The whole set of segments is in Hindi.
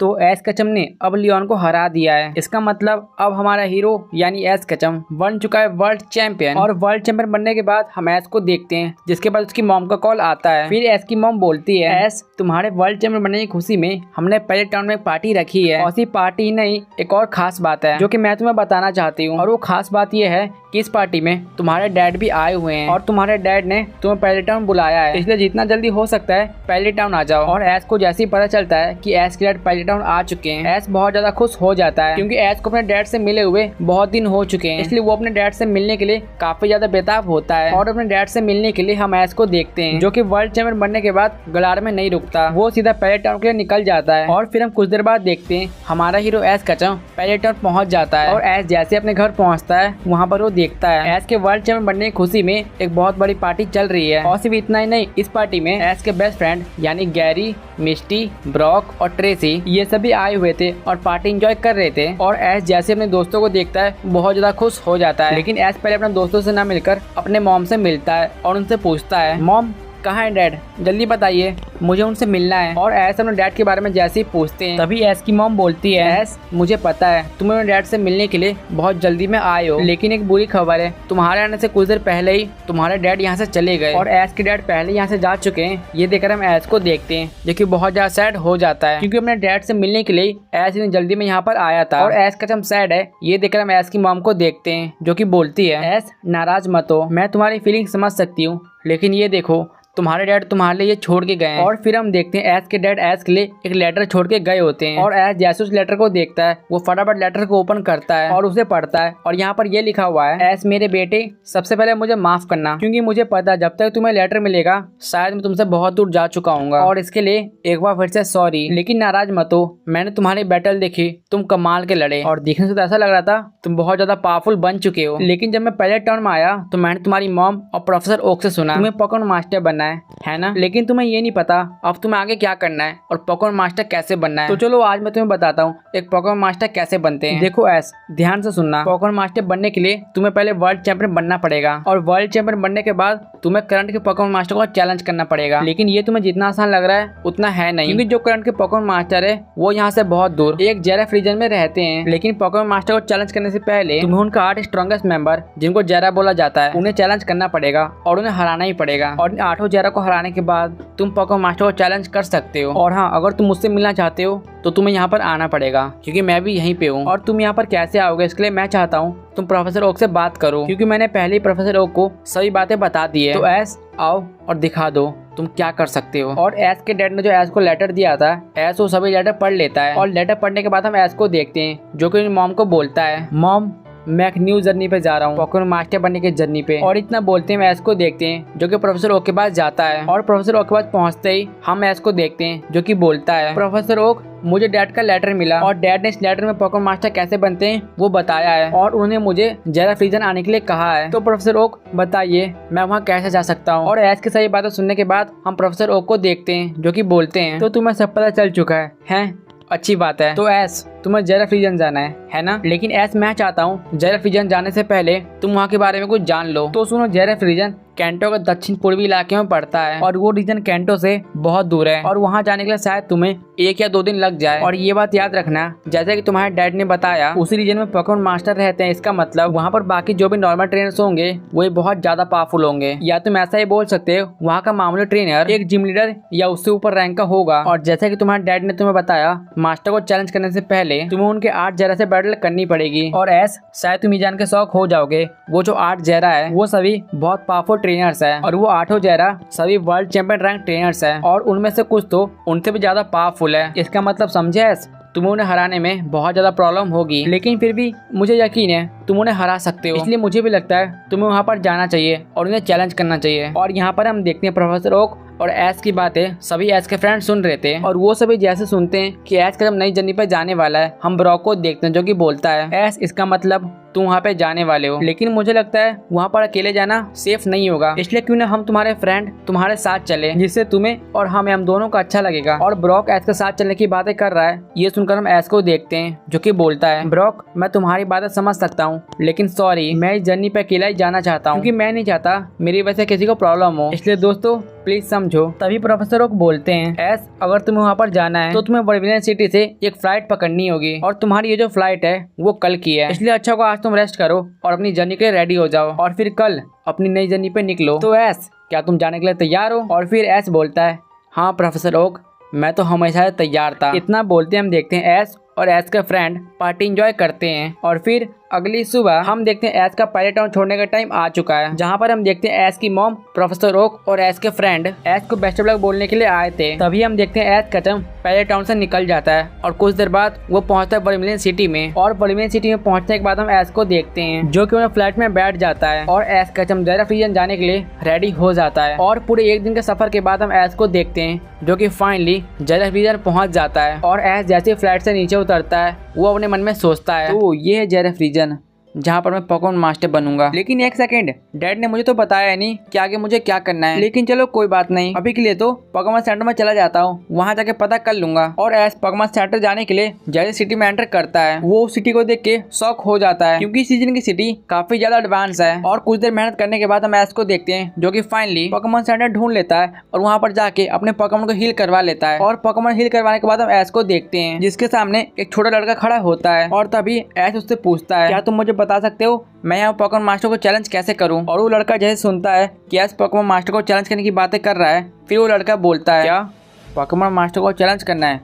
तो एस कचम ने अब लियोन को हरा दिया है। इसका मतलब अब हमारा हीरो यानी एस कचम बन चुका है वर्ल्ड चैंपियन। और वर्ल्ड चैंपियन बनने के बाद हम एस को देखते हैं, जिसके बाद उसकी मॉम का कॉल आता है। फिर एस की मॉम बोलती है, एस तुम्हारे वर्ल्ड चैंपियन बनने की खुशी में हमने पहले टाउन में एक पार्टी रखी है। और इसी पार्टी नहीं, एक और खास बात है जो कि मैं तुम्हें बताना चाहती हूँ। और वो खास बात ये है कि इस पार्टी में तुम्हारे डैड भी आए हुए हैं और तुम्हारे डैड ने तुम्हें पहले टाउन बुलाया है, इसलिए जितना जल्दी हो सकता है पहले टाउन आ जाओ। और एस को जैसे ही पता चलता है कि एस के डैड पहले टाउन आ चुके हैं, एस बहुत ज्यादा खुश हो जाता है, क्योंकि एस को अपने डैड से मिले हुए बहुत दिन हो चुके हैं। इसलिए वो अपने डैड से मिलने के लिए काफी ज्यादा बेताब होता है। और अपने डैड से मिलने के लिए हम एस को देखते हैं, जो कि वर्ल्ड चैंपियन बनने के बाद गलार में नहीं रुकता, वो सीधा पहले टाउन के लिए निकल जाता है। और फिर हम कुछ देर बाद देखते हैं हमारा हीरो एस कचम पहले टाउन पहुंच जाता है। और एस जैसे अपने घर पहुंचता है, वहाँ पर वो देखता है एस के वर्ल्ड चैंपियन बनने की खुशी में एक बहुत बड़ी पार्टी चल रही है। और सिर्फ इतना ही नहीं, इस पार्टी में एस के बेस्ट फ्रेंड यानी गैरी, मिस्टी, ब्रॉक और ट्रेसी ये सभी आए हुए थे और पार्टी एंजॉय कर रहे थे। और एस जैसे अपने दोस्तों को देखता है बहुत ज्यादा खुश हो जाता है। लेकिन एस पहले अपने दोस्तों से ना मिलकर अपने मॉम से मिलता है और उनसे पूछता है, मॉम कहाँ है डैड, जल्दी बताइए, मुझे उनसे मिलना है। और एस अपने डैड के बारे में जैसे ही पूछते हैं, तभी एस की मॉम बोलती है, एस मुझे पता है तुम अपने डैड से मिलने के लिए बहुत जल्दी में आए हो, लेकिन एक बुरी खबर है, तुम्हारे आने से कुछ देर पहले ही तुम्हारे डैड यहाँ से चले गए। और एस के डैड पहले यहाँ से जा चुके हैं। ये देखकर हम एस को देखते हैं, जो कि बहुत ज्यादा सैड हो जाता है, क्योंकि अपने डैड से मिलने के लिए एस इतनी जल्दी में यहाँ पर आया था। और एस कचम सैड है। ये देखकर हम एस की मॉम को देखते हैं, जो कि बोलती है, एस नाराज मत हो, मैं तुम्हारी फीलिंग समझ सकती हूँ, लेकिन ये देखो तुम्हारे डैड तुम्हारे लिए ये छोड़ के गए हैं। और फिर हम देखते हैं एस के डैड एस के लिए एक लेटर छोड़ के गए होते हैं। और एस जैसे उस लेटर को देखता है, वो फटाफट लेटर को ओपन करता है और उसे पढ़ता है। और यहाँ पर ये लिखा हुआ है, एस मेरे बेटे, सबसे पहले मुझे माफ करना, क्योंकि मुझे पता जब तक तुम्हें लेटर मिलेगा शायद मैं तुमसे बहुत दूर जा चुका हूँ, और इसके लिए एक बार फिर से सॉरी। लेकिन नाराज मत हो, मैंने तुम्हारी बैटल देखी, तुम कमाल के लड़े और देखने से तो ऐसा लग रहा था तुम बहुत ज्यादा पावरफुल बन चुके हो। लेकिन जब मैं पहले टर्न में आया तो मैंने तुम्हारी मॉम और प्रोफेसर ओक से सुना तुम्हें पोकेमॉन मास्टर बनना है ना, लेकिन तुम्हें ये नहीं पता अब तुम्हें आगे क्या करना है और पोकेमॉन मास्टर कैसे बनना है। तो चलो आज मैं तुम्हें बताता हूँ एक पोकेमॉन मास्टर कैसे बनते हैं। देखो एस, ध्यान से सुनना, पोकेमॉन मास्टर बनने के लिए तुम्हें पहले वर्ल्ड चैंपियन बनना पड़ेगा, और वर्ल्ड चैंपियन बनने के बाद तुम्हें करंट के पोकेमॉन मास्टर को चैलेंज करना पड़ेगा। लेकिन ये तुम्हें जितना आसान लग रहा है उतना है नहीं, क्योंकि जो करंट के पोकेमॉन मास्टर है वो यहाँ से बहुत दूर एक जेरा रीजन में रहते हैं। लेकिन पोकेमॉन मास्टर को चैलेंज करने से पहले तुम्हें उनका 8 स्ट्रॉन्गेस्ट मेंबर, जिनको जेरा बोला जाता है, उन्हें चैलेंज करना पड़ेगा और उन्हें हराना ही पड़ेगा। और इन 8 जेरा को हराने के बाद तुम पोकेमॉन मास्टर को चैलेंज कर सकते हो। और हाँ, अगर तुम मुझसे मिलना चाहते हो तो तुम्हें यहाँ पर आना पड़ेगा, क्योंकि मैं भी यहीं पे हूँ। और तुम यहाँ पर कैसे आओगे, इसके लिए मैं चाहता हूँ तुम प्रोफेसर ओक से बात करो, क्योंकि मैंने पहले ही प्रोफेसर ओक को सभी बातें बता दी है। तो एस आओ और दिखा दो तुम क्या कर सकते हो। और एस के डैड ने जो एस को लेटर दिया था, एस वो सभी लेटर पढ़ लेता है। और लेटर पढ़ने के बाद हम एस को देखते हैं, जो कि मॉम को बोलता है, मॉम मैं एक न्यू जर्नी पे जा रहा हूँ, पोकेमॉन मास्टर बनने की जर्नी पे। और इतना बोलते हैं एस को देखते हैं, जो कि प्रोफेसर ओक के पास जाता है। और प्रोफेसर ओक के पास पहुंचते ही हम एस को देखते हैं, जो कि बोलता है, प्रोफेसर ओक मुझे डैड का लेटर मिला और डैड ने इस लेटर में पोकेमॉन मास्टर कैसे बनते हैं वो बताया है, और उन्होंने मुझे जेरा रीजन आने के लिए कहा है। तो प्रोफेसर ओक बताइए मैं वहाँ कैसे जा सकता हूँ। और एस की सही बातें सुनने के बाद हम प्रोफेसर ओक को देखते हैं, जो कि बोलते हैं, तो तुम्हें सब पता चल चुका है? अच्छी बात है। तो एस तुम्हें जेरा रीजन जाना है ना? लेकिन एस मैं चाहता हूँ जेरा रीजन जाने से पहले तुम वहाँ के बारे में कुछ जान लो। तो सुनो, जेरा रीजन कैंटो के दक्षिण पूर्वी इलाके में पड़ता है, और वो रीजन कैंटो से बहुत दूर है, और वहाँ जाने के लिए शायद तुम्हें 1 या 2 दिन लग जाए। और ये बात याद रखना, जैसे कि तुम्हारे डैड ने बताया, उसी रीजन में पोकेमॉन मास्टर रहते हैं। इसका मतलब वहाँ पर बाकी जो भी नॉर्मल ट्रेनर्स होंगे वो बहुत ज्यादा पावरफुल होंगे, या तुम ऐसा ही बोल सकते हो वहाँ का मामूली ट्रेनर एक जिम लीडर या उससे ऊपर रैंक का होगा। और जैसे कि तुम्हारे डैड ने तुम्हें बताया, मास्टर को चैलेंज करने से पहले तुम्हें उनके 8 जेरा से बैटल करनी पड़ेगी। और एस शायद तुम ये जान के शौक हो जाओगे, वो जो 8 जेरा है वो सभी बहुत पावरफुल ट्रेनर्स है, और वो 8 जेरा सभी वर्ल्ड चैंपियन रैंक ट्रेनर्स है, और उनमें से कुछ तो उनसे भी ज्यादा पावरफुल है। इसका मतलब समझे एस, तुम्हें उन्हें हराने में बहुत ज्यादा प्रॉब्लम होगी, लेकिन फिर भी मुझे यकीन है तुम उन्हें हरा सकते हो। इसलिए मुझे भी लगता है तुम्हें वहाँ पर जाना चाहिए और उन्हें चैलेंज करना चाहिए। और यहाँ पर हम देखते हैं प्रोफेसर ओक और एस की बातें सभी एस के फ्रेंड सुन रहे थे, और वो सभी जैसे सुनते हैं कि एस कदम नई जर्नी पर जाने वाला है, हम ब्रॉक को देखते हैं, जो कि बोलता है, एस इसका मतलब तुम वहाँ पे जाने वाले हो, लेकिन मुझे लगता है वहाँ पर अकेले जाना सेफ नहीं होगा, इसलिए क्यों ना हम तुम्हारे फ्रेंड तुम्हारे साथ चले, जिससे तुम्हें और हमें हम दोनों को अच्छा लगेगा। और ब्रॉक ऐश के साथ चलने की बातें कर रहा है। ये सुनकर हम ऐश को देखते हैं जो कि बोलता है, ब्रॉक मैं तुम्हारी बातें समझ सकता हूँ, लेकिन सॉरी मैं इस जर्नी पे अकेला ही जाना चाहता हूँ, क्योंकि मैं नहीं चाहता मेरी वजह से किसी को प्रॉब्लम हो, इसलिए दोस्तों प्लीज समझो। तभी प्रोफेसर ओक बोलते हैं, ऐश अगर तुम्हें वहाँ पर जाना है तो तुम्हें वर्बिलियन सिटी से एक फ्लाइट पकड़नी होगी, और तुम्हारी ये जो फ्लाइट है वो कल की है, इसलिए अच्छा को आज तुम रेस्ट करो और अपनी जर्नी के लिए रेडी हो जाओ, और फिर कल अपनी नई जर्नी पे निकलो। तो ऐश क्या तुम जाने के लिए तैयार हो? और फिर ऐश बोलता है, हाँ प्रोफेसर ओक मैं तो हमेशा तैयार था। इतना बोलते हम देखते हैं ऐश और ऐश का फ्रेंड पार्टी एंजॉय करते हैं। और फिर अगली सुबह हम देखते हैं ऐश का पायलट टाउन छोड़ने का टाइम आ चुका है, जहाँ पर हम देखते हैं ऐश की मॉम, प्रोफेसर ओक और ऐश के फ्रेंड ऐश को बेस्ट ऑफ लक बोलने के लिए आए थे। तभी हम देखते हैं ऐश कचम पायलट टाउन से निकल जाता है और कुछ देर बाद वो पहुंचता है वर्मिलियन सिटी में। और वर्मिलियन सिटी में पहुंचने के बाद हम ऐश को देखते हैं जो कि उन्हें फ्लाइट में बैठ जाता है और ऐश कचम जेरफ रीजन जाने के लिए रेडी हो जाता है। और पूरे एक दिन के सफर के बाद हम ऐश को देखते हैं जो कि फाइनली जेरफ रीजन पहुंच जाता है। और ऐश जैसे फ्लाइट से नीचे उतरता है वो अपने मन में सोचता है, तो ये है जेरफ रीजन जहाँ पर मैं पोकेमॉन मास्टर बनूंगा। लेकिन एक सेकंड, डैड ने मुझे तो बताया नहीं कि आगे मुझे क्या करना है। लेकिन चलो कोई बात नहीं, अभी के लिए तो पोकेमॉन सेंटर में चला जाता हूँ, वहाँ जाके पता कर लूंगा। और ऐश पोकेमॉन सेंटर जाने के लिए जैसे सिटी में एंटर करता है वो उस सिटी को देख के शॉक हो जाता है, क्योंकि सीजन की सिटी काफी ज्यादा एडवांस है। और कुछ देर मेहनत करने के बाद हम ऐश को देखते हैं जो कि फाइनली पोकेमॉन सेंटर ढूंढ लेता है और वहाँ पर जाके अपने पोकेमॉन को हील करवा लेता है। और पोकेमॉन हील करवाने के बाद हम ऐश को देखते हैं जिसके सामने एक छोटा लड़का खड़ा होता है। और तभी ऐश उससे पूछता है, क्या तुम मुझे बता सकते हो मैं यहाँ पोकेमॉन मास्टर को चैलेंज कैसे करूं? और वो लड़का जैसे सुनता है कि ऐश पोकेमॉन मास्टर को चैलेंज करने की बातें कर रहा है, फिर वो लड़का बोलता है, क्या पोकेमॉन मास्टर को चैलेंज करना है?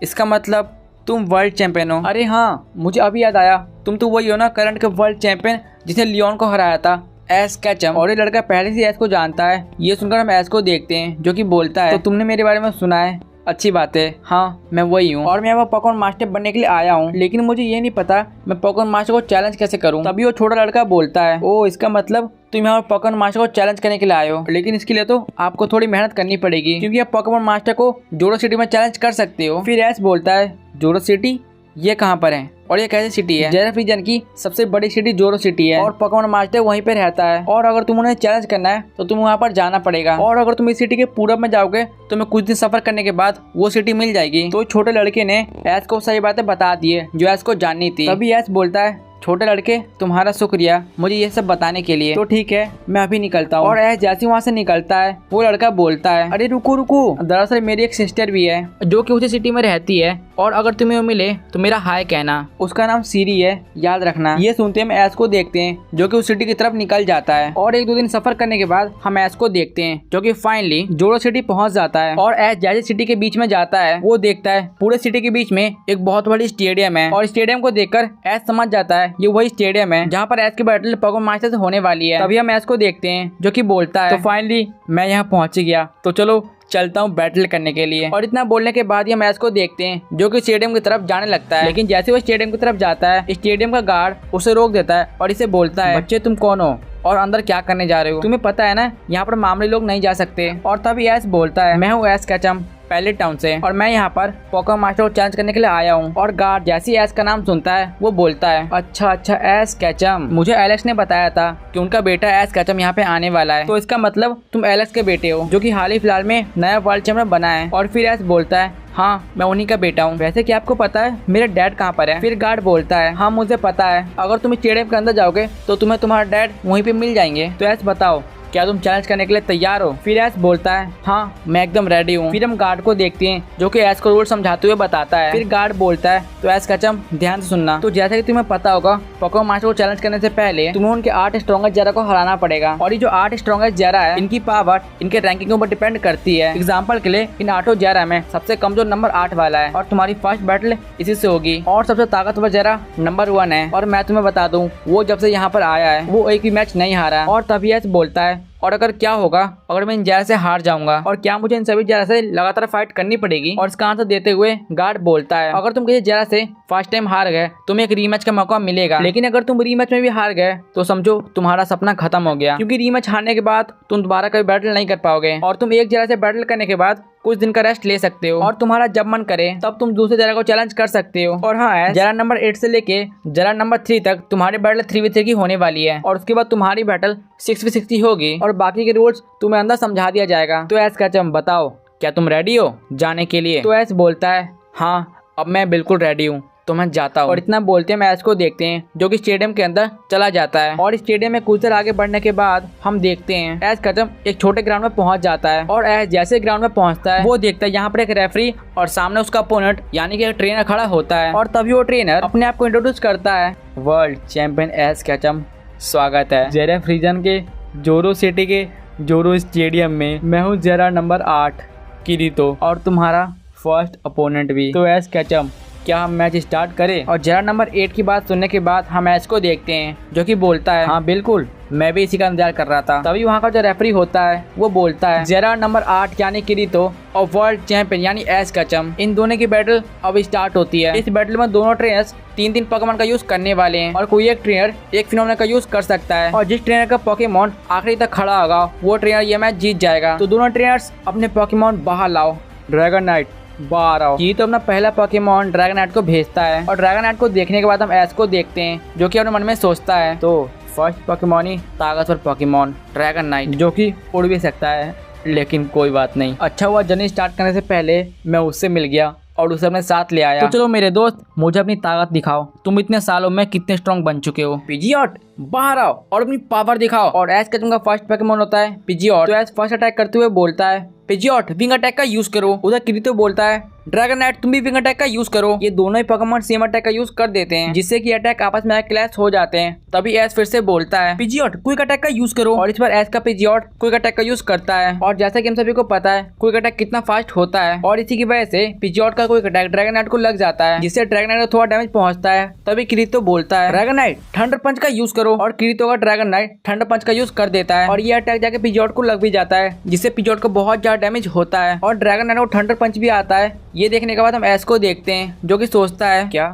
इसका मतलब तुम वर्ल्ड चैंपियन हो? अरे हाँ, मुझे अभी याद आया, तुम तो वही हो ना करंट के वर्ल्ड चैंपियन जिसने लियोन को हराया था, ऐश कैचम। और ये लड़का पहले से ऐश को जानता है। ये सुनकर हम ऐश को देखते हैं जो कि बोलता है, तो तुमने मेरे बारे में सुना है, अच्छी बात है, हाँ मैं वही हूँ और मैं वो पोकेमॉन मास्टर बनने के लिए आया हूँ, लेकिन मुझे ये नहीं पता मैं पोकेमॉन मास्टर को चैलेंज कैसे करूँ। तभी वो छोटा लड़का बोलता है, ओ इसका मतलब तुम यहाँ पोकेमॉन मास्टर को चैलेंज करने के लिए आए हो, लेकिन इसके लिए तो आपको थोड़ी मेहनत करनी पड़ेगी, क्योंकि आप पोकेमॉन मास्टर को जोरो सिटी में चैलेंज कर सकते हो। फिर ऐश बोलता है, जोरो सिटी ये कहाँ पर है और ये कैसी सिटी है? जेरफ रीजन की सबसे बड़ी सिटी जोरो सिटी है और पोकेमॉन मास्टर वहीं पे रहता है, और अगर तुम उन्हें चैलेंज करना है तो तुम वहाँ पर जाना पड़ेगा, और अगर तुम इस सिटी के पूरब में जाओगे तो तुम्हें कुछ दिन सफर करने के बाद वो सिटी मिल जाएगी। तो छोटे लड़के ने ऐश को सारी बातें बता दी है जो ऐश को जाननी थी। तभी ऐश बोलता है, छोटे लड़के तुम्हारा शुक्रिया मुझे ये सब बताने के लिए, तो ठीक है मैं अभी निकलता हूँ। और ऐश जैसे वहाँ से निकलता है वो लड़का बोलता है, अरे रुको रुको, दरअसल मेरी एक सिस्टर भी है जो कि उसी सिटी में रहती है, और अगर तुम्हें वो मिले तो मेरा हाय कहना, उसका नाम सीरी है, याद रखना। ये सुनते हम ऐश को देखते हैं जो कि उस सिटी की तरफ निकल जाता है। और एक दो दिन सफर करने के बाद हम ऐश को देखते हैं जो कि फाइनली जोरो सिटी पहुंच जाता है। और ऐश जैसे सिटी के बीच में जाता है वो देखता है पूरे सिटी के बीच में एक बहुत बड़ी स्टेडियम है, और स्टेडियम को देखकर ऐश समझ जाता है ये वही स्टेडियम है जहाँ पर ऐश की बैटल पोकेमॉन मास्टर से होने वाली है। तभी हम ऐश को देखते हैं जो कि बोलता है, तो फाइनली मैं यहाँ पहुंच गया, तो चलो चलता हूँ बैटल करने के लिए। और इतना बोलने के बाद ही हम ऐश को देखते हैं जो कि स्टेडियम की तरफ जाने लगता है, लेकिन जैसे वो स्टेडियम की तरफ जाता है स्टेडियम का गार्ड उसे रोक देता है और इसे बोलता है, बच्चे तुम कौन हो और अंदर क्या करने जा रहे हो? तुम्हें पता है ना यहाँ पर मामूली लोग नहीं जा सकते। और तभी ऐश बोलता है, मैं हूँ ऐश कैचम पैलेट टाउन से, और मैं यहाँ पर पोकेमॉन मास्टर को चैलेंज करने के लिए आया हूँ। और गार्ड जैसे ही ऐश का नाम सुनता है वो बोलता है, अच्छा अच्छा ऐश कैचम, मुझे एलेक्स ने बताया था कि उनका बेटा ऐश कैचम यहाँ पे आने वाला है, तो इसका मतलब तुम एलेक्स के बेटे हो जो कि हाल ही फिलहाल में नया वर्ल्ड चैंपियन बना है। और फिर ऐश बोलता है, हाँ मैं उन्हीं का बेटा हूँ। वैसे क्या आपको पता है मेरे डैड कहाँ पर है? फिर गार्ड बोलता है, हाँ मुझे पता है, अगर तुम स्टेडियम के अंदर जाओगे तो तुम्हें तुम्हारा डैड वहीं पे मिल जाएंगे। तो ऐश बताओ क्या तुम चैलेंज करने के लिए तैयार हो? फिर ऐश बोलता है, हाँ मैं एकदम रेडी हूँ। फिर हम गार्ड को देखते हैं जो कि ऐश को रूल समझाते हुए बताता है। फिर गार्ड बोलता है, तो ऐश कैचम ध्यान से सुनना, तो जैसा कि तुम्हें पता होगा पोकेमॉन मास्टर को चैलेंज करने से पहले तुम्हें उनके 8 स्ट्रॉन्गेस्ट जेरा को हराना पड़ेगा, और ये जो 8 स्ट्रॉन्गेस्ट जेरा है इनकी पावर इनके रैंकिंग के ऊपर डिपेंड करती है। एग्जाम्पल के लिए इन 8 जेरा में सबसे कमजोर नंबर 8 वाला है, और तुम्हारी फर्स्ट बैटल इसी से होगी। और सबसे ताकतवर जेरा नंबर 1 है, और मैं तुम्हें बता दूं वो जब से यहाँ पर आया है वो एक भी मैच नहीं हारा। और तभी ऐश बोलता है, और अगर क्या होगा अगर मैं इन जेरा से हार जाऊंगा, और क्या मुझे इन सभी जेरा से लगातार फाइट करनी पड़ेगी? और इसका आंसर देते हुए गार्ड बोलता है, अगर तुम किसी जेरा से फर्स्ट टाइम हार गए तुम्हें एक रीमैच का मौका मिलेगा, लेकिन अगर तुम रीमैच में भी हार गए तो समझो तुम्हारा सपना खत्म हो गया, क्योंकि रीमैच हारने के बाद तुम दोबारा कभी बैटल नहीं कर पाओगे, और तुम एक जेरा से बैटल करने के बाद कुछ दिन का रेस्ट ले सकते हो और तुम्हारा जब मन करे तब तुम दूसरे जरा को चैलेंज कर सकते हो। और हाँ, जरा नंबर 8 से लेके जरा नंबर 3 तक तुम्हारी बैटल 3v3 की होने वाली है और उसके बाद तुम्हारी बैटल 6v6 की होगी और बाकी के रूल्स तुम्हें अंदर समझा दिया जाएगा। तो ऐस कैचम बताओ, क्या तुम रेडी हो जाने के लिए? तो ऐस बोलता है हाँ अब मैं बिल्कुल रेडी हूँ, तो मैं जाता हूँ। और इतना बोलते हैं मैच को देखते हैं जो कि स्टेडियम के अंदर चला जाता है और स्टेडियम में कुछ देर आगे बढ़ने के बाद हम देखते हैं ऐस खत्म एक छोटे ग्राउंड में पहुंच जाता है और ऐस जैसे ग्राउंड में पहुंचता है वो देखता है यहाँ पर एक रेफरी और सामने उसका अपोनेंट यानी कि एक ट्रेनर खड़ा होता है और तभी वो ट्रेनर अपने आप को इंट्रोड्यूस करता है। वर्ल्ड चैंपियन ऐस कैचम, स्वागत है जेरेफ रीजन के जोरो सिटी के जोरो स्टेडियम में। मैं हूँ जरा नंबर 8 किरीतो और तुम्हारा फर्स्ट अपोनेंट भी। तो ऐस कैचम क्या हम मैच स्टार्ट करें? और जरा नंबर 8 की बात सुनने के बाद हम मैच को देखते हैं जो कि बोलता है हाँ बिल्कुल, मैं भी इसी का इंतजार कर रहा था। तभी वहाँ का जो रेफरी होता है वो बोलता है जरा नंबर 8 यानी किरीतो और वर्ल्ड चैंपियन यानी ऐस कैचम, इन दोनों की बैटल अब स्टार्ट होती है। इस बैटल में दोनों ट्रेनर्स 3 पोकेमॉन का यूज करने वाले हैं और कोई एक ट्रेनर एक फिनोमेना का यूज कर सकता है और जिस ट्रेनर का पोकेमॉन आखिरी तक खड़ा होगा वो ट्रेनर ये मैच जीत जाएगा। तो दोनों ट्रेनर्स अपने पोकेमॉन बाहर लाओ। ड्रैगनाइट बाहर आओ। ये तो अपना पहला पोकेमॉन ड्रैगनाइट को भेजता है और ड्रैगनाइट को देखने के बाद हम ऐस को देखते हैं जो कि अपने मन में सोचता है तो फर्स्ट पोकेमॉन ही ताकतवर पोकेमॉन ड्रैगनाइट जो कि उड़ भी सकता है, लेकिन कोई बात नहीं। अच्छा हुआ जर्नी स्टार्ट करने से पहले मैं उससे मिल गया और उसे अपने साथ ले आया। तो चलो मेरे दोस्त मुझे अपनी ताकत दिखाओ, तुम इतने सालों में कितने स्ट्रॉन्ग बन चुके हो। पिजियॉट बाहर आओ और अपनी पावर दिखाओ। और ऐस कैचम का फर्स्ट पोकेमॉन होता है पिजियॉट। तो ऐस फर्स्ट अटैक करते हुए बोलता है पिजियॉट विंग अटैक का यूज करो। उधर किरीतो बोलता है ड्रैगनाइट तुम भी विंग अटैक का यूज करो। ये दोनों ही पोकेमॉन सेम अटैक का यूज कर देते हैं जिससे कि अटैक आपस में क्लैश हो जाते हैं। तभी ऐस फिर से बोलता है पिजियॉट क्विक अटैक का यूज करो और इस बार ऐस का पिजियॉट क्विक अटैक का यूज करता है। और जैसा कि हम सभी को पता है क्विक अटैक कितना फास्ट होता है और इसी की वजह से पिजियॉट का क्विक अटैक ड्रैगनाइट को लग जाता है जिससे ड्रैगनाइट को थोड़ा डैमेज पहुंचता है। तभी किरीतो बोलता है ड्रैगनाइट थंडर पंच का यूज करो और किरीतो का ड्रैगनाइट थंडर पंच का यूज कर देता है और ये अटैक जाके पिजियॉट को लग भी जाता है जिससे पिजियॉट को बहुत ज्यादा डैमेज होता है और ड्रैगनाइट को थंडर पंच भी आता है। ये देखने के बाद हम ऐस को देखते हैं जो कि सोचता है क्या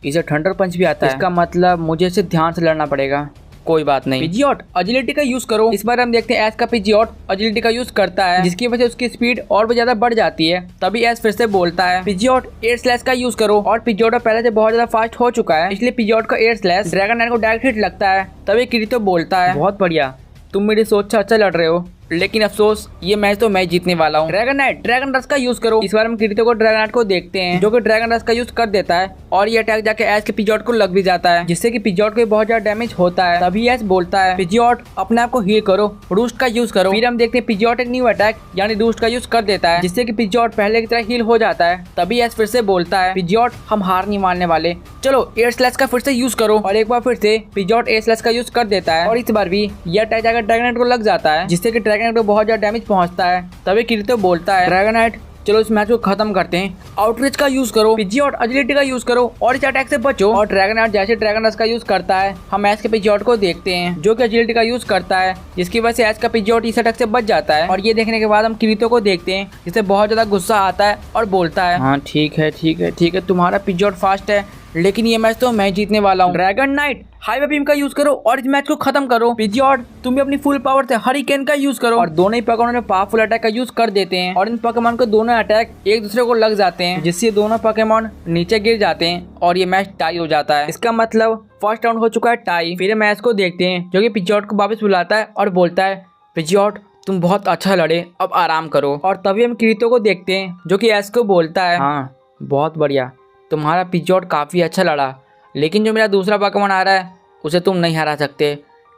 इसे थंडर पंच भी आता है, इसका मतलब मुझे इसे ध्यान से लड़ना पड़ेगा। कोई बात नहीं। पिजियॉट एजिलिटी का यूज करो। इस बार हम देखते हैं ऐस का पिजियॉट एजिलिटी का यूज करता है जिसकी वजह से उसकी स्पीड और भी ज्यादा बढ़ जाती है। तभी ऐस फिर से बोलता है पिजियॉट एयर स्लैश का यूज करो और पिजियॉट पहले से बहुत ज्यादा फास्ट हो चुका है इसलिए पिजियॉट का एयर स्लैश ड्रैगनाइट को डायरेक्ट हिट लगता है। तभी किरीतो बोलता है बहुत बढ़िया, तुम मेरी सोच से अच्छा लड़ रहे हो, लेकिन अफसोस ये मैच तो मैं जीतने वाला हूँ। ड्रैगनाइट ड्रैगन रश का यूज करो। इस बार हम किरीतो को ड्रैगनाइट को देखते हैं जो कि ड्रैगन रश का यूज कर देता है और ये अटैक जाके ऐस के पिजियॉट को लग भी जाता है जिससे कि पिजियॉट को बहुत ज्यादा डैमेज होता है। तभी ऐस बोलता है पिजियॉट अपने आप को हील करो, रूस्ट का यूज करो। फिर हम देखते हैं पिजियॉट एक न्यू अटैक यानी रूस्ट का यूज कर देता है जिससे कि पिजियॉट पहले की तरह हील हो जाता है। तभी ऐस फिर से बोलता है पिजियॉट हम हार नहीं मानने वाले, चलो एयर स्लैश का फिर से यूज करो और एक बार फिर से पिजियॉट एयर स्लैश का यूज कर देता है और इस बार भी ये अटैक जाकर ड्रैगनाइट को लग जाता है जिससे कि ड्रैगनाइट को बहुत ज्यादा पहुंचता है। तभी किरीतो बोलता है ड्रैगनाइट चलो इस मैच को खत्म करते हैं, आउटरीच का यूज करो, पिजियॉट एजिलिटी का यूज करो और इस अटैक से बचो। और ड्रैगनाइट जैसे ड्रैगन रश का यूज करता है हम ऐस के पिजियॉट को देखते हैं जो कि एजिलिटी का यूज करता है जिसकी वजह से ऐस का पिजियॉट इस अटैक से बच जाता है। और ये देखने के बाद हम किरीतो को देखते हैं जिससे बहुत ज्यादा गुस्सा आता है और बोलता है हाँ ठीक है तुम्हारा पिजियॉट फास्ट है लेकिन ये मैच तो मैं जीतने वाला हूँ। ड्रैगनाइट हाईवे बीम का यूज करो और इस मैच को खत्म करो। पिजियॉट तुम भी अपनी फुल पावर से हरिकेन का यूज करो और दोनों ही पोकेमॉन में पावरफुल अटैक का यूज कर देते हैं और इन पोकेमॉन को दोनों अटैक एक दूसरे को लग जाते हैं जिससे दोनों पोकेमॉन नीचे गिर जाते हैं और ये मैच टाई हो जाता है। इसका मतलब फर्स्ट राउंड हो चुका है टाई। फिर मैच को देखते हैं जो कि पिजियॉट को वापस बुलाता है और बोलता है पिजियॉट तुम बहुत अच्छा लड़े, अब आराम करो। और तभी हम किरीतो को देखते हैं जो कि ऐस को बोलता है हाँ बहुत बढ़िया, तुम्हारा पिजियॉट काफी अच्छा लड़ा, लेकिन जो मेरा दूसरा पोकेमॉन आ रहा है उसे तुम नहीं हरा सकते।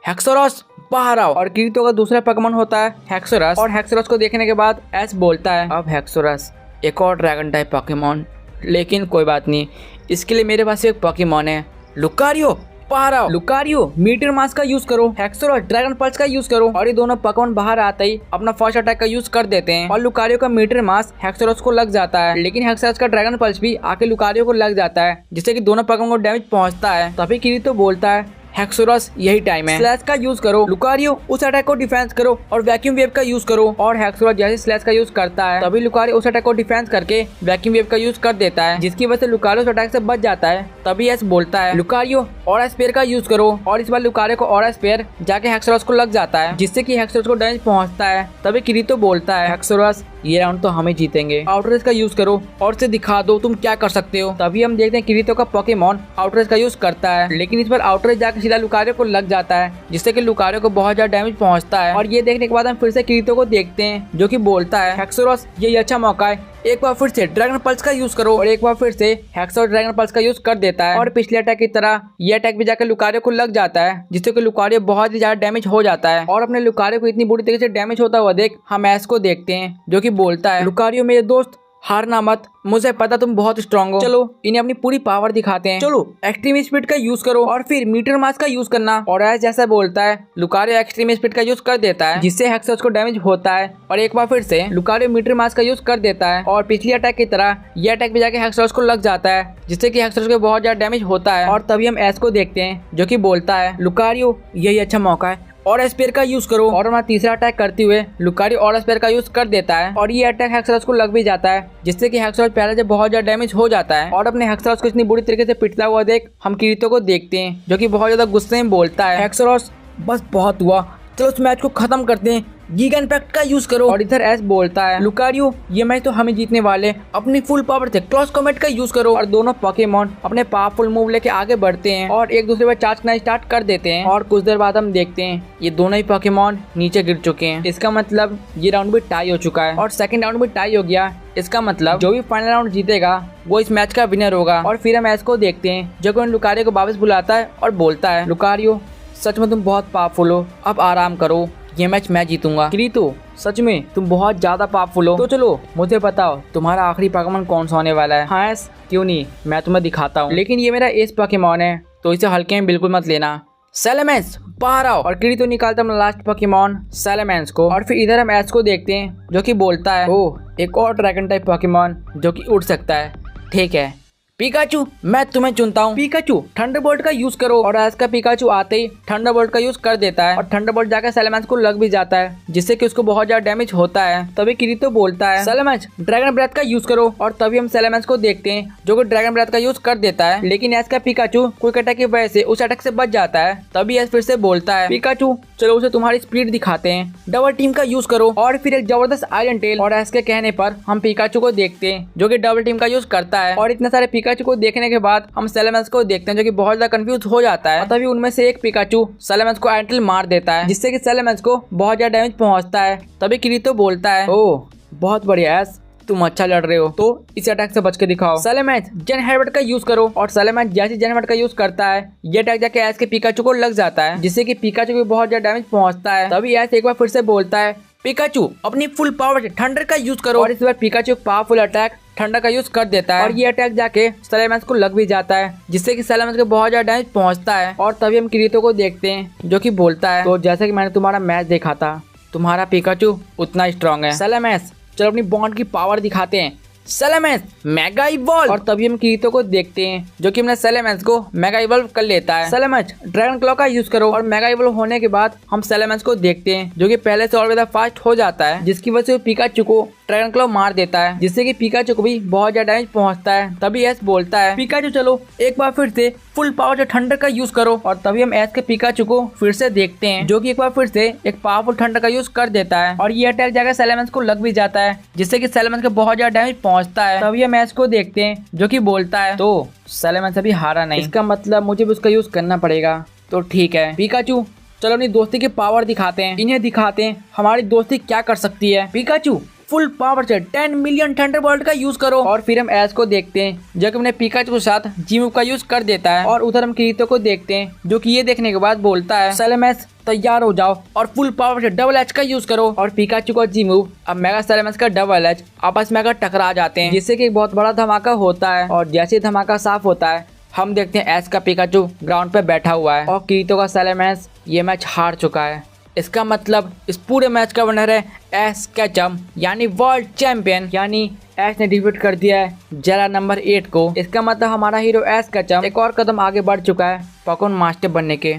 हेक्सोरस बाहर आओ। और किरीतो का दूसरा पोकेमॉन होता है हेक्सोरस और हेक्सोरस को देखने के बाद ऐस बोलता है अब हेक्सोरस एक और ड्रैगन टाइप पोकेमॉन, लेकिन कोई बात नहीं, इसके लिए मेरे पास एक पोकेमॉन है लुकारियो बाहर आओ। लुकारियो मीटर मास का यूज करो, हेक्सोरस ड्रैगन पल्स का यूज करो। और ये दोनों पोकेमॉन बाहर आते ही अपना फर्स्ट अटैक का यूज कर देते हैं और लुकारियो का मीटर मास हेक्सोरस को लग जाता है, लेकिन हेक्सोरस का ड्रैगन पल्स भी आके लुकारियो को लग जाता है जिससे कि दोनों पोकेमॉन को डैमेज पहुंचता है। तभी किरीतो बोलता है हेक्सोरस यही टाइम है, स्लैश का यूज करो। लुकारियो उस अटैक को डिफेंस करो और वैक्यूम वेव का यूज करो। और हेक्सोरस जैसे स्लैश का यूज करता है तभी लुकारियो उस अटैक को डिफेंस करके वैक्यूम वेव का यूज कर देता है जिसकी वजह से लुकारियो उस अटैक से बच जाता है। तभी ऐस बोलता है लुकारियो ऑरा स्पेयर का यूज करो और इस बार लुकारियो को ऑरा स्पेयर जाके हेक्सोरस को लग जाता है जिससे कि हेक्सोरस को डैमेज पहुंचता है। तभी किरीतो बोलता है हेक्सोरस ये राउंड तो हम ही जीतेंगे। आउटर रेस का यूज करो और इसे दिखा दो तुम क्या कर सकते हो। तभी हम देखते हैं किरीतो का पोकेमॉन आउटर रेस का यूज करता है, लेकिन इस पर आउटर रेस जाकर सीधा लुकारियो को लग जाता है, जिससे कि लुकारियो को बहुत ज्यादा डैमेज पहुंचता है। और ये देखने के बाद हम फिर से किरीतो को देखते हैं जो कि बोलता है हेक्सोरस ये अच्छा मौका है, एक बार फिर से ड्रैगन पल्स का यूज करो। और एक बार फिर से हेक्सोरस ड्रैगन पल्स का यूज कर देता है और पिछले अटैक की तरह ये अटैक भी जाकर लुकारियो को लग जाता है, जिससे कि लुकारियो बहुत ही ज्यादा डैमेज हो जाता है। और अपने लुकारियो को इतनी बुरी तरीके से डैमेज होता हुआ देख हम ऐश को देखते हैं जो कि बोलता है लुकारियो मेरे दोस्त हारना मत, मुझे पता तुम बहुत स्ट्रांग हो, चलो इन्हें अपनी पूरी पावर दिखाते हैं, चलो एक्सट्रीम स्पीड का यूज करो और फिर मीटर मास का यूज करना। और ऐसा जैसा बोलता है लुकारियो एक्सट्रीम स्पीड का यूज कर देता है, जिससे हेक्सोरस को डैमेज होता है। और एक बार फिर से लुकारियो मीटर मास का यूज कर देता है और पिछली अटैक की तरह ये अटैक भी जाके हेक्सोरस को लग जाता है, जिससे कि हेक्सोरस को बहुत ज्यादा डैमेज होता है। और तभी हम ऐश को देखते हैं जो कि बोलता है लुकारियो यही अच्छा मौका है और स्पेयर का यूज करो। और हमारा तीसरा अटैक करते हुए लुकारियो और स्पेयर का यूज कर देता है और ये अटैक हेक्सोरस को लग भी जाता है, जिससे कि हेक्सोरस पहले से बहुत ज्यादा डैमेज हो जाता है। और अपने हेक्सोरस को इतनी बुरी तरीके से पिटता हुआ देख हम किरीतो को देखते हैं जो कि बहुत ज्यादा गुस्से में बोलता है हेक्सोरस बस बहुत हुआ, चलो इस मैच को खत्म करते हैं, गीगा इम्पैक्ट का यूज करो। और इधर एस बोलता है लुकारियो ये मैच तो हमें जीतने वाले, अपनी फुल पावर से क्लॉस कॉम्बैट का यूज करो। और दोनों पोकेमॉन अपने पावरफुल मूव लेके आगे बढ़ते हैं और एक दूसरे पर चार्ज करना स्टार्ट कर देते हैं। और कुछ देर बाद हम देखते हैं ये दोनों ही पोकेमॉन नीचे गिर चुके हैं। इसका मतलब ये राउंड भी टाई हो चुका है और सेकंड राउंड भी टाई हो गया। इसका मतलब जो भी फाइनल राउंड जीतेगा वो इस मैच का विनर होगा। और फिर हम एस को देखते हैं जो कि लुकारियो को वापस बुलाता है और बोलता है लुकारियो सच में तुम बहुत पावरफुल हो, अब आराम करो, ये मैच मैं जीतूंगा। किरीतो सच में तुम बहुत ज्यादा पावरफुल हो, तो चलो मुझे बताओ तुम्हारा आखिरी पोकेमॉन कौन सा होने वाला है। हाँ क्यों नहीं, मैं तुम्हें दिखाता हूँ, लेकिन ये मेरा एस पोकेमॉन है तो इसे हल्के में बिल्कुल मत लेना। सैलामेंस बाहर आओ। और किरीतो निकालता है लास्ट पोकेमॉन सैलामेंस को। और फिर इधर हम एस को देखते हैं जो कि बोलता है ओह एक और ड्रैगन टाइप पोकेमॉन जो कि उड़ सकता है, ठीक है पिकाचू मैं तुम्हें चुनता हूँ। पिकाचू थंडरबोल्ट का यूज करो। और एस का पिकाचू आते ही थंडरबोल्ट का यूज कर देता है और थंडरबोल्ट जाकर सैलामेंस को लग भी जाता है, जिससे कि उसको बहुत ज्यादा डैमेज होता है। तभी किरीतो बोलता है सैलामेंस ड्रैगन ब्रेथ का यूज करो। और तभी हम सैलामेंस को देखते हैं जो कि ड्रैगन ब्रेथ का यूज कर देता है, लेकिन एस का पिकाचू क्विक अटैक की वजह से उस अटैक से बच जाता है। तभी एस फिर से बोलता है पिकाचू चलो उसे तुम्हारी स्पीड दिखाते हैं, डबल टीम का यूज करो। और फिर एक जबरदस्त आयरन टेल। और एस के कहने पर हम पिकाचू को देखते हैं जो कि डबल टीम का यूज करता है। और इतने सारे पिकाचू को देखने के बाद हम सैलामेंस को देखते हैं जो कि बहुत ज्यादा कंफ्यूज हो जाता है। तभी उनमें से एक पिकाचू सैलामेंस को आयरन टेल मार देता है, जिससे कि सैलामेंस को बहुत ज्यादा डैमेज पहुंचता है। तभी किरीतो बोलता है ओह बहुत बढ़िया एस तुम अच्छा लड़ रहे हो, तो इस अटैक से बच के दिखाओ। सैलामेंस जेन हेडबट का यूज करो। और सैलामेंस जैसे जेन हेडबट का यूज करता है ये अटैक जाके एस के पिकाचू को लग जाता है, जिससे कि पिकाचू को बहुत ज्यादा डैमेज पहुंचता है। तभी एस एक बार फिर से बोलता है पिकाचू अपनी फुल पावर से थंडर का यूज करो। और इस बार पिकाचू पावरफुल अटैक ठंडा का यूज कर देता है और ये अटैक जाके सैलामेंस को लग भी जाता है, जिससे कि सैलामेंस को बहुत ज्यादा डैमेज पहुंचता है। और तभी हम किरीतो को देखते हैं जो कि बोलता है तो जैसा कि मैंने तुम्हारा मैच देखा था तुम्हारा पिकाचू उतना स्ट्रांग है। सैलामेंस चलो अपनी बॉन्ड की पावर दिखाते हैं, सैलामेंस मेगा इवॉल्व। और तभी हम किरीतो को देखते हैं जो कि हमने सैलामेंस को मेगा इवॉल्व कर लेता है। सैलामेंस ड्रैगन क्लॉ का यूज करो। और मेगा इवॉल्व होने के बाद हम सैलामेंस को देखते हैं जो कि पहले से और ज्यादा फास्ट हो जाता है, जिसकी वजह से पिकाचू को ड्रैगन क्लॉ मार देता है, जिससे कि पिकाचू को भी बहुत ज्यादा डैमेज पहुंचता है। तभी एस बोलता है पिकाचू चलो एक बार फिर से फुल पावर से थंडर का यूज करो। और तभी हम एस के पिकाचू को फिर से देखते हैं जो कि एक बार फिर से एक पावरफुल थंडर का यूज कर देता है और ये अटैक जाकर सैलामेंस को लग भी जाता है, जिससे कि सैलामेंस को बहुत ज्यादा डैमेज पहुंचता है। तभी हम एस को देखते हैं जो कि बोलता है तो सैलामेंस अभी हारा नहीं, इसका मतलब मुझे भी उसका यूज करना पड़ेगा, तो ठीक है पिकाचू चलो अपनी दोस्ती की पावर दिखाते हैं, इन्हें दिखाते हैं हमारी दोस्ती क्या कर सकती है। पिकाचू फुल पावर से 10 मिलियन थंडरबोल्ट का यूज करो। और फिर हम एस को देखते हैं जो कि अपने पिकाचू के साथ जी मूव का यूज कर देता है। और उधर हम किरीतो को देखते हैं जो कि ये देखने के बाद बोलता है सैलामेंस तैयार हो जाओ और फुल पावर से डबल एच का यूज करो। और पिकाचू का जी मूव अब मेगा सैलामेंस का डबल एच आपस में टकरा जाते हैं, जिससे कि एक बहुत बड़ा धमाका होता है। और जैसे धमाका साफ होता है हम देखते हैं एस का पिकाचू ग्राउंड पे बैठा हुआ है और किरीतो का सैलामेंस ये मैच हार चुका है। इसका मतलब इस पूरे मैच का विनर है एस कैचम यानी वर्ल्ड चैंपियन, यानी एस ने डिफीट कर दिया है जरा नंबर 8 को। इसका मतलब हमारा हीरो एस कैचम एक और कदम आगे बढ़ चुका है पोकेमॉन मास्टर बनने के।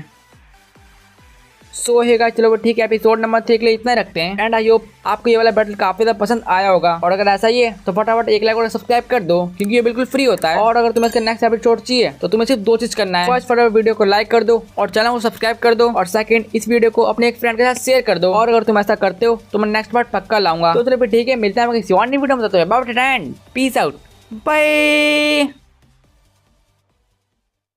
सो है गाइस, चलो ठीक है, एपिसोड नंबर 3 के लिए इतना रखते हैं। एंड आई होप आपको ये वाला बैटल काफी ज्यादा पसंद आया होगा, और अगर ऐसा ही है तो फटाफट एक लाइक और सब्सक्राइब कर दो, क्योंकि ये बिल्कुल फ्री होता है। और अगर तुम्हें इसका नेक्स्ट एपिसोड चाहिए तो तुम्हें सिर्फ 2 चीज करना है। फर्स्ट, फटाफट वीडियो को लाइक कर दो और चैनल को सब्सक्राइब कर दो, और सेकंड, इस वीडियो को अपने एक फ्रेंड के साथ शेयर कर दो। और अगर तुम ऐसा करते हो तो मैं नेक्स्ट पार्ट पक्का लाऊंगा। तो चलो ठीक है, मिलते हैं किसी और नई वीडियो में। Bye, peace out, bye.